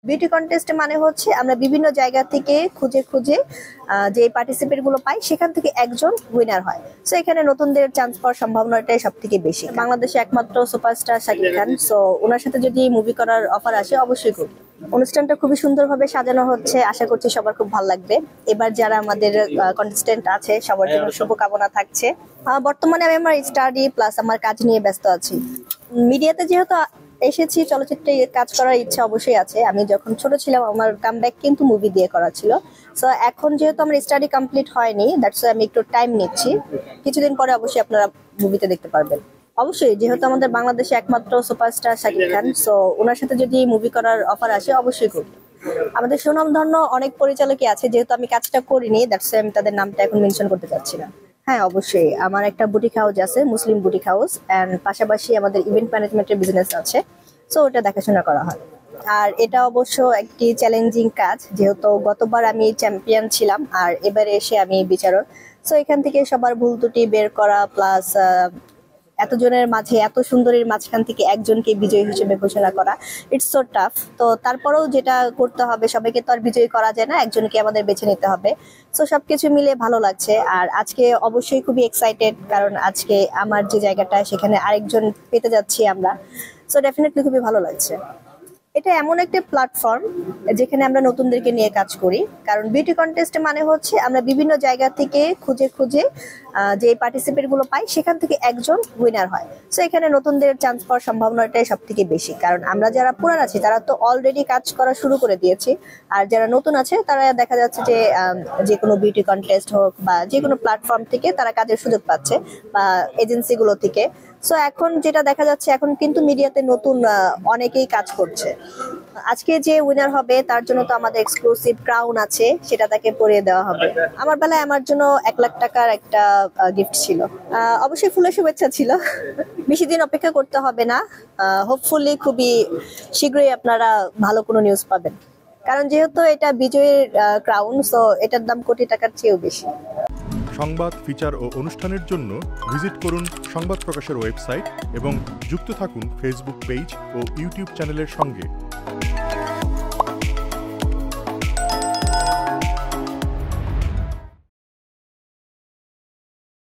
Beauty contest মানে হচ্ছে আমরা বিভিন্ন জায়গা থেকে খুঁজে খুঁজে যে পার্টিসিপেন্ট গুলো পাই সেখান থেকে একজন উইনার হয়। সো এখানে নতুনদের চান্স পাওয়ার সম্ভাবনাটাই সব থেকে বেশি। বাংলাদেশে একমাত্র সুপারস্টার শাকিব খান, সো ওনার সাথে যদি মুভি করার অফার আসে অবশ্যই করব। অনুষ্ঠানটা খুবই সুন্দরভাবে সাজানো হচ্ছে, আশা করছি সবার খুব ভালো লাগবে। এবার যারা আমাদের কন্টেস্টেন্ট আছে সবার জন্য শুভকামনা থাকছে। বর্তমানে আমি আমার স্টাডি প্লাস আমার কাজ নিয়ে ব্যস্ত আছি। মিডিয়াতে যেহেতু এসেছি, চলচ্চিত্রে কাজ করার ইচ্ছা অবশ্যই আছে। আমি যখন ছোট ছিলাম আমার কামব্যাক কিন্তু মুভি দিয়ে করা ছিল। সো এখন যেহেতু আমার স্টাডি কমপ্লিট হয়নি, দ্যাটস আমি একটু টাইম নিচ্ছি। কিছুদিন পরে অবশ্যই আপনারা মুভিতে দেখতে পারবেন। অবশ্যই, যেহেতু আমাদের বাংলাদেশে একমাত্র সুপারস্টার শাকিব খান, সো ওনার সাথে যদি মুভি করার অফার আসে অবশ্যই করব। আমাদের সুনামধন্য অনেক পরিচালকই আছে, যেহেতু আমি কাজটা করিনি দ্যাটস আমি তাদের নামটা এখন মেনশন করতে চাচ্ছি না। হ্যাঁ অবশ্যই, আমার একটা বুটিক হাউস আছে, মুসলিম বুটিক হাউস, এন্ড পাশাপাশি আমাদের ইভেন্ট ম্যানেজমেন্টের বিজনেস আছে। সো ওটা দেখাশোনা করা হয়। আর এটা অবশ্য একটি চ্যালেঞ্জিং কাজ, যেহেতু গতবার আমি চ্যাম্পিয়ন ছিলাম আর এবারে এসে আমি বিচারক। সো এখান থেকে সবার ভুল ত্রুটি বের করা প্লাস এতজনের মাঝে এত সুন্দরীর মাঝখান থেকে একজনকে বিজয়ী হিসেবে ঘোষণা করা, ইটস সো টাফ। তো তারপরেও যেটা করতে হবে, সবাইকে তো আর বিজয়ী করা যায় না, একজনকে আমাদের বেছে নিতে হবে। সো সবকিছু মিলে ভালো লাগছে। আর আজকে অবশ্যই খুবই এক্সাইটেড, কারণ আজকে আমার যে জায়গাটা সেখানে আরেকজন পেতে যাচ্ছি আমরা। সো ডেফিনেটলি খুবই ভালো লাগছে। এটা এমন একটা প্ল্যাটফর্ম যেখানে আমরা নতুনদেরকে নিয়ে কাজ করি, কারণ বিউটি কন্টেস্ট মানে হচ্ছে আমরা বিভিন্ন জায়গা থেকে খুঁজে খুঁজে যে পার্টিসিপেন্ট গুলো পাই সেখান থেকে একজন উইনার হয়। সো এখানে নতুনদের চান্স পাওয়ার সম্ভাবনাটাই সব থেকে বেশি, কারণ আমরা যারা পুরান আছি তারা তো অলরেডি কাজ করা শুরু করে দিয়েছি। আর যারা নতুন আছে তারা দেখা যাচ্ছে যে যে কোনো বিউটি কন্টেস্ট হোক বা যে কোনো প্ল্যাটফর্ম থেকে তারা কাজের সুযোগ পাচ্ছে বা এজেন্সি গুলো থেকে। সো এখন যেটা দেখা যাচ্ছে, এখন কিন্তু মিডিয়াতে নতুন অনেকেই কাজ করছে। আজকে যে উইনার হবে তার জন্য তো আমাদের এক্সক্লুসিভ ক্রাউন আছে, সেটা তাকে পরিয়ে দেওয়া হবে। আমার বেলায় আমার জন্য 1 লাখ টাকার একটা গিফট ছিল। অবশ্যই ফুলের শুভেচ্ছা ছিল। বেশি দিন অপেক্ষা করতে হবে না, হোপফুলি খুবই শীঘ্রই আপনারা ভালো কোনো নিউজ পাবেন, কারণ যেহেতু এটা বিজয়ের ক্রাউন, সো এটার দাম কোটি টাকার চেয়েও বেশি। সংবাদ, ফিচার ও অনুষ্ঠানের জন্য ভিজিট করুন সংবাদ প্রকাশের ওয়েবসাইট এবং যুক্ত থাকুন ফেসবুক পেজ ও ইউটিউব চ্যানেলের সঙ্গে।